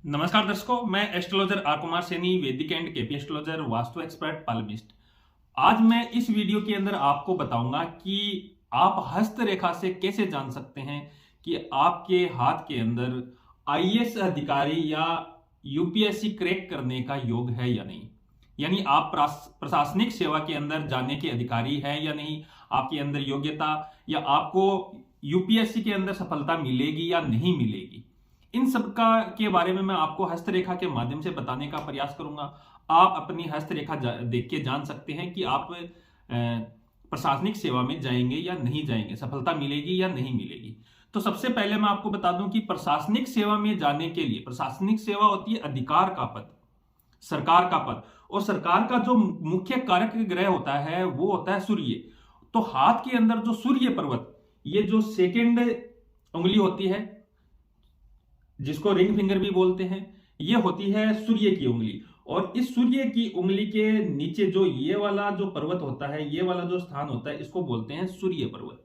नमस्कार दर्शकों, मैं एस्ट्रोलॉजर आर कुमार सैनी, वैदिक and KP astrologer, vastu expert, palmist. आज मैं इस वीडियो के अंदर आपको बताऊंगा कि आप हस्तरेखा से कैसे जान सकते हैं कि आपके हाथ के अंदर आईएएस अधिकारी या यूपीएससी क्रैक करने का योग है या नहीं। यानी आप प्रशासनिक सेवा के अंदर जाने के अधिकारी हैं या नहीं, आपके अंदर योग्यता या आपको यूपीएससी के अंदर सफलता मिलेगी या नहीं मिलेगी। इन सब का के बारे में मैं आपको हस्तरेखा के माध्यम से बताने का प्रयास करूंगा। आप अपनी हस्तरेखा देख के जान सकते हैं कि आप प्रशासनिक सेवा में जाएंगे या नहीं जाएंगे, सफलता मिलेगी या नहीं मिलेगी। तो सबसे पहले मैं आपको बता दूं कि प्रशासनिक सेवा में जाने के लिए, प्रशासनिक सेवा होती है अधिकार का पद, सरकार का पद, और सरकार का जो मुख्य कारक ग्रह होता है वो होता है सूर्य। तो हाथ के अंदर जो सूर्य पर्वत, ये जो सेकेंड उंगली होती है जिसको रिंग फिंगर भी बोलते हैं, ये होती है सूर्य की उंगली। और इस सूर्य की उंगली के नीचे जो ये वाला जो पर्वत होता है, ये वाला जो स्थान होता है, इसको बोलते हैं सूर्य पर्वत।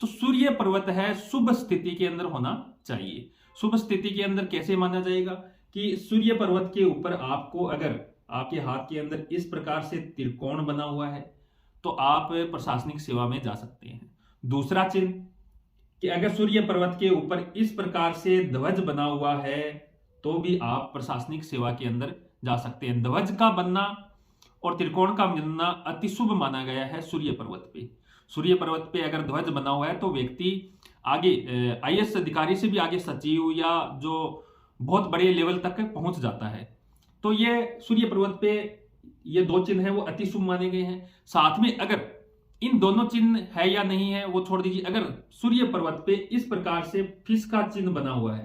तो सूर्य पर्वत है शुभ स्थिति के अंदर होना चाहिए। शुभ स्थिति के अंदर कैसे माना जाएगा कि सूर्य पर्वत के ऊपर आपको अगर आपके हाथ के अंदर इस प्रकार से त्रिकोण बना हुआ है तो आप प्रशासनिक सेवा में जा सकते हैं। दूसरा चिन्ह कि अगर सूर्य पर्वत के ऊपर इस प्रकार से ध्वज बना हुआ है तो भी आप प्रशासनिक सेवा के अंदर जा सकते हैं। ध्वज का बनना और त्रिकोण का बनना अति शुभ माना गया है सूर्य पर्वत पे। सूर्य पर्वत पे अगर ध्वज बना हुआ है तो व्यक्ति आगे आईएएस अधिकारी से भी आगे सचिव या जो बहुत बड़े लेवल तक पहुंच जाता है। तो ये सूर्य पर्वत पे ये दो चिन्ह है वो अति शुभ माने गए हैं। साथ में अगर इन दोनों चिन्ह है या नहीं है वो छोड़ दीजिए, अगर सूर्य पर्वत पे इस प्रकार से फिश का चिन्ह बना हुआ है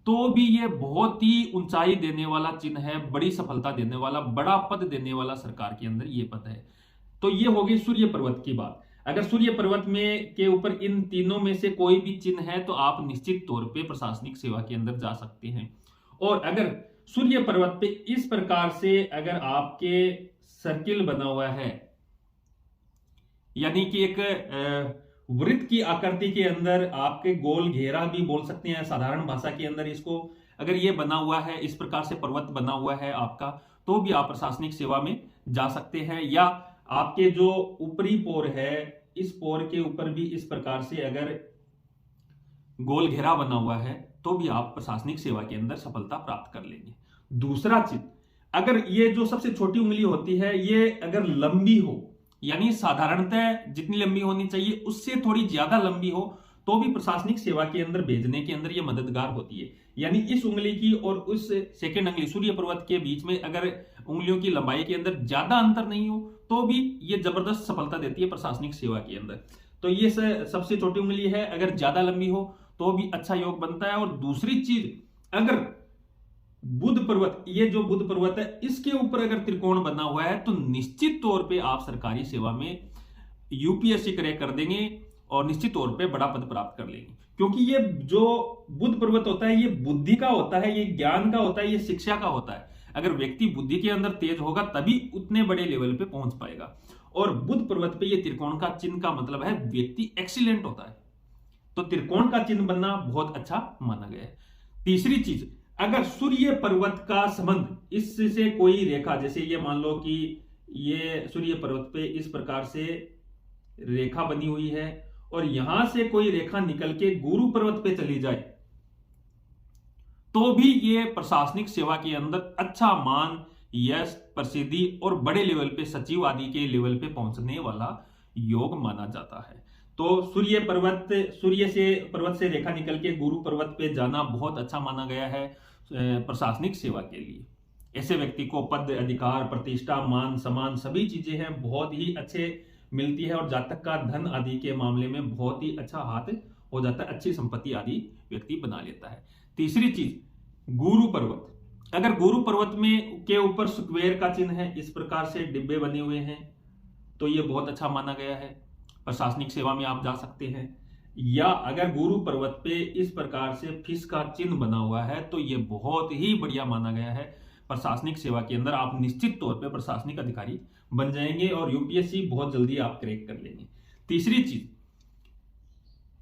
तो भी ये बहुत ही ऊंचाई देने वाला चिन्ह है, बड़ी सफलता देने वाला, बड़ा पद देने वाला सरकार के अंदर ये पद है। तो ये होगी सूर्य पर्वत की बात। अगर सूर्य पर्वत में के ऊपर इन तीनों में से कोई भी चिन्ह है तो आप निश्चित तौर पे प्रशासनिक सेवा के अंदर जा सकते हैं। और अगर सूर्य पर्वत पे इस प्रकार से अगर आपके सर्किल बना हुआ है, यानी कि एक वृत्त की आकृति के अंदर आपके गोल घेरा भी बोल सकते हैं साधारण भाषा के अंदर इसको, अगर ये बना हुआ है, इस प्रकार से पर्वत बना हुआ है आपका, तो भी आप प्रशासनिक सेवा में जा सकते हैं। या आपके जो ऊपरी पोर है, इस पोर के ऊपर भी इस प्रकार से अगर गोल घेरा बना हुआ है तो भी आप प्रशासनिक सेवा के अंदर सफलता प्राप्त कर लेंगे। दूसरा चिन्ह, अगर ये जो सबसे छोटी उंगली होती है ये अगर लंबी हो, यानी साधारणतः जितनी लंबी होनी चाहिए उससे थोड़ी ज्यादा लंबी हो तो भी प्रशासनिक सेवा के अंदर भेजने के अंदर ये मददगार होती है। यानी इस उंगली की और उस सेकंड उंगली सूर्य पर्वत के बीच में अगर उंगलियों की लंबाई के अंदर ज्यादा अंतर नहीं हो तो भी ये जबरदस्त सफलता देती है प्रशासनिक सेवा के अंदर। तो ये सबसे छोटी उंगली है, अगर ज्यादा लंबी हो तो भी अच्छा योग बनता है। और दूसरी चीज, अगर बुध पर्वत, ये जो बुध पर्वत है इसके ऊपर अगर त्रिकोण बना हुआ है तो निश्चित तौर पे आप सरकारी सेवा में यूपीएससी क्रैक कर देंगे और निश्चित तौर पे बड़ा पद प्राप्त कर लेंगे। क्योंकि ये जो बुध पर्वत होता है ये बुद्धि का होता है, ये ज्ञान का होता है, ये शिक्षा का होता है। अगर व्यक्ति बुद्धि के अंदर तेज होगा तभी उतने बड़े लेवल पे पहुंच पाएगा। और बुध पर्वत पे ये त्रिकोण का चिन्ह का मतलब है व्यक्ति एक्सीलेंट होता है। तो त्रिकोण का चिन्ह बनना बहुत अच्छा माना गया है। तीसरी चीज, अगर सूर्य पर्वत का संबंध इससे कोई रेखा, जैसे ये मान लो कि ये सूर्य पर्वत पे इस प्रकार से रेखा बनी हुई है और यहां से कोई रेखा निकल के गुरु पर्वत पे चली जाए तो भी ये प्रशासनिक सेवा के अंदर अच्छा मान, यश, प्रसिद्धि और बड़े लेवल पे सचिव आदि के लेवल पे पहुंचने वाला योग माना जाता है। तो सूर्य पर्वत से रेखा निकल के गुरु पर्वत पे जाना बहुत अच्छा माना गया है प्रशासनिक सेवा के लिए। ऐसे व्यक्ति को पद, अधिकार, प्रतिष्ठा, मान, सम्मान सभी चीजें हैं बहुत ही अच्छे मिलती है और जातक का धन आदि के मामले में बहुत ही अच्छा हाथ हो जाता है, अच्छी संपत्ति आदि व्यक्ति बना लेता है। तीसरी चीज, गुरु पर्वत, अगर गुरु पर्वत में के ऊपर स्क्वेयर का चिन्ह है, इस प्रकार से डिब्बे बने हुए हैं, तो ये बहुत अच्छा माना गया है, प्रशासनिक सेवा में आप जा सकते हैं। या अगर गुरु पर्वत पे इस प्रकार से फिश का चिन्ह बना हुआ है तो ये बहुत ही बढ़िया माना गया है, प्रशासनिक सेवा के अंदर आप निश्चित तौर पे प्रशासनिक अधिकारी बन जाएंगे और यूपीएससी बहुत जल्दी आप क्रैक कर लेंगे। तीसरी चीज,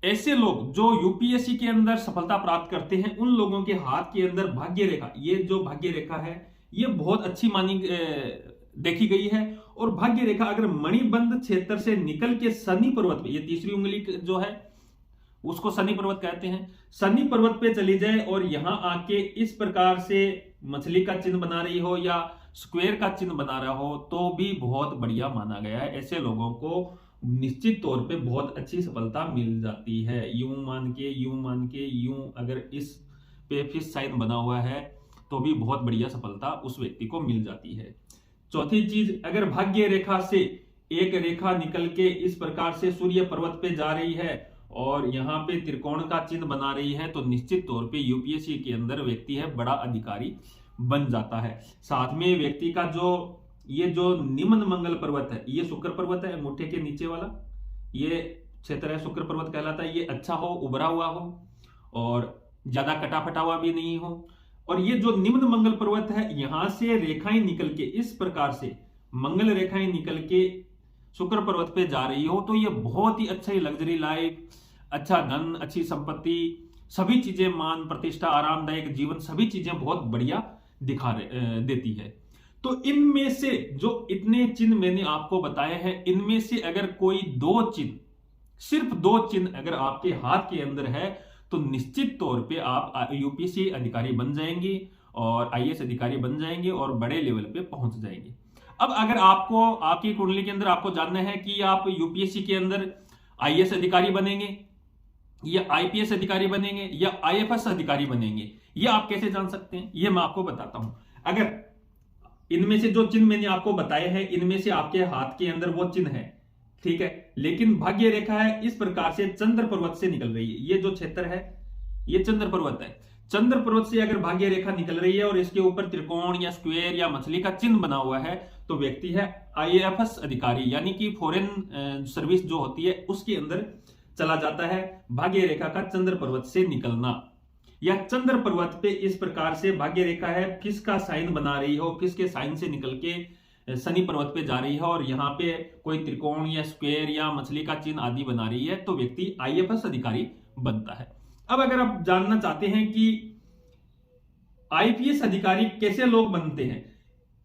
ऐसे लोग जो यूपीएससी के अंदर सफलता प्राप्त करते हैं, उन लोगों के हाथ के अंदर भाग्य रेखा, ये जो भाग्य रेखा है ये बहुत अच्छी मानी देखी गई है। और भाग्य रेखा अगर मणिबंध क्षेत्र से निकल के शनि पर्वत पे, ये तीसरी उंगली जो है उसको शनि पर्वत कहते हैं, शनि पर्वत पे चली जाए और यहां आके इस प्रकार से मछली का चिन्ह बना रही हो या स्क्वायर का चिन्ह बना रहा हो तो भी बहुत बढ़िया माना गया है। ऐसे लोगों को निश्चित तौर पे बहुत अच्छी सफलता मिल जाती है। यूं मान के यूं अगर इस पे फिश साइन बना हुआ है तो भी बहुत बढ़िया सफलता उस व्यक्ति को मिल जाती है। चौथी चीज, अगर भाग्य रेखा से एक रेखा निकल के इस प्रकार से सूर्य पर्वत पे जा रही है और यहाँ पे त्रिकोण का चिन्ह बना रही है तो निश्चित तौर पे यूपीएससी के अंदर व्यक्ति है बड़ा अधिकारी बन जाता है। साथ में व्यक्ति का ये जो निम्न मंगल पर्वत है, ये शुक्र पर्वत है, मुट्ठे के नीचे वाला ये क्षेत्र है, शुक्र पर्वत कहलाता है। ये अच्छा हो, उभरा हुआ हो और ज्यादा कटा फटा हुआ भी नहीं हो। और ये जो निम्न मंगल पर्वत है, यहां से रेखाएं निकल के इस प्रकार से मंगल रेखाएं निकल के शुक्र पर्वत पे जा रही हो तो ये बहुत ही अच्छा लग्जरी लाइफ, अच्छा धन, अच्छी संपत्ति, सभी चीजें, मान प्रतिष्ठा, आरामदायक जीवन, सभी चीजें बहुत बढ़िया देती है। तो इनमें से जो इतने चिन्ह मैंने आपको बताए हैं, इनमें से अगर कोई दो चिन्ह, सिर्फ दो चिन्ह अगर आपके हाथ के अंदर है तो निश्चित तौर पे आप यूपीएससी अधिकारी बन जाएंगे और आईएएस अधिकारी बन जाएंगे और बड़े लेवल पे पहुंच जाएंगे। अब अगर आपको आपकी कुंडली के अंदर आपको जानना है कि आप यूपीएससी के अंदर आईएएस अधिकारी बनेंगे या आईपीएस अधिकारी बनेंगे या आईएफएस अधिकारी बनेंगे, ये आप कैसे जान सकते हैं, ये मैं आपको बताता हूं। अगर इनमें से जो चिन्ह मैंने आपको बताए हैं, इनमें से आपके हाथ के अंदर वो चिन्ह है, ठीक है, लेकिन भाग्य रेखा है इस प्रकार से चंद्र पर्वत से निकल रही है, ये जो क्षेत्र है ये चंद्र पर्वत है, चंद्र पर्वत से अगर भाग्य रेखा निकल रही है और इसके ऊपर त्रिकोण या स्क्वायर या मछली का चिन्ह बना हुआ है तो व्यक्ति है आईएफएस अधिकारी, यानी कि फॉरेन सर्विस जो होती है उसके अंदर चला जाता है। भाग्य रेखा का चंद्र पर्वत से निकलना या चंद्र पर्वत पे इस प्रकार से भाग्य रेखा है, किसका साइन बना रही हो, किसके साइन से निकल के शनि पर्वत पे जा रही है और यहाँ पे कोई त्रिकोण या स्क्वायर या मछली का चिन्ह आदि बना रही है तो व्यक्ति आईएफएस अधिकारी बनता है। अब अगर आप जानना चाहते हैं कि आईपीएस अधिकारी कैसे लोग बनते हैं,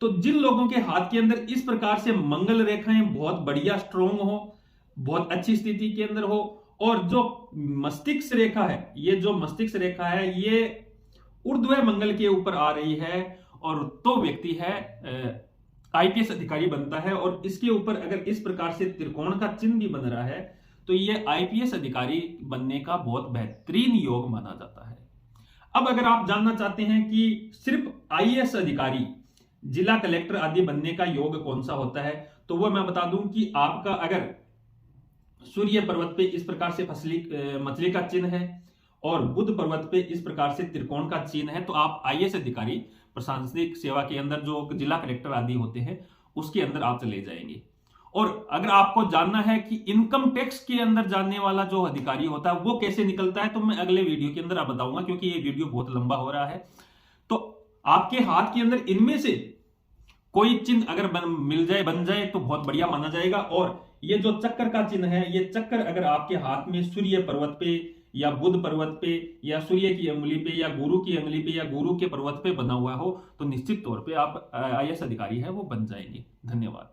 तो जिन लोगों के हाथ के अंदर इस प्रकार से मंगल रेखाएं बहुत बढ़िया स्ट्रोंग हो, बहुत अच्छी स्थिति के अंदर हो और जो मस्तिष्क रेखा है, ये जो मस्तिष्क रेखा है ये ऊर्ध्व मंगल के ऊपर आ रही है और तो व्यक्ति है आईपीएस अधिकारी बनता है। और इसके ऊपर अगर इस प्रकार से त्रिकोण का चिन्ह भी बन रहा है तो ये आईपीएस अधिकारी बनने का बहुत बेहतरीन योग माना जाता है। अब अगर आप जानना चाहते हैं कि सिर्फ आईएएस अधिकारी, जिला कलेक्टर आदि बनने का योग कौन सा होता है, तो वो मैं बता दूं कि आपका अगर सूर्य पर्वत पे इस प्रकार से मछली का चिन्ह है और बुध पर्वत पे इस प्रकार से त्रिकोण का चिन्ह है तो आप आईएएस अधिकारी, प्रशासनिक सेवा के अंदर जो जिला कलेक्टर आदि होते हैं उसके अंदर आप चले जाएंगे। और अगर आपको जानना है कि इनकम टैक्स के अंदर जानने वाला जो अधिकारी होता है वो कैसे निकलता है तो मैं अगले वीडियो के अंदर आप बताऊंगा, क्योंकि ये वीडियो बहुत लंबा हो रहा है। तो आपके हाथ के अंदर इनमें से कोई चिन्ह अगर बन जाए तो बहुत बढ़िया माना जाएगा। और ये जो चक्कर का चिन्ह है, ये चक्कर अगर आपके हाथ में सूर्य पर्वत पे या बुध पर्वत पे या सूर्य की अंगुली पे या गुरु की अंगुली पे या गुरु के पर्वत पे बना हुआ हो तो निश्चित तौर पे आप आईएएस अधिकारी है वो बन जाएंगे। धन्यवाद।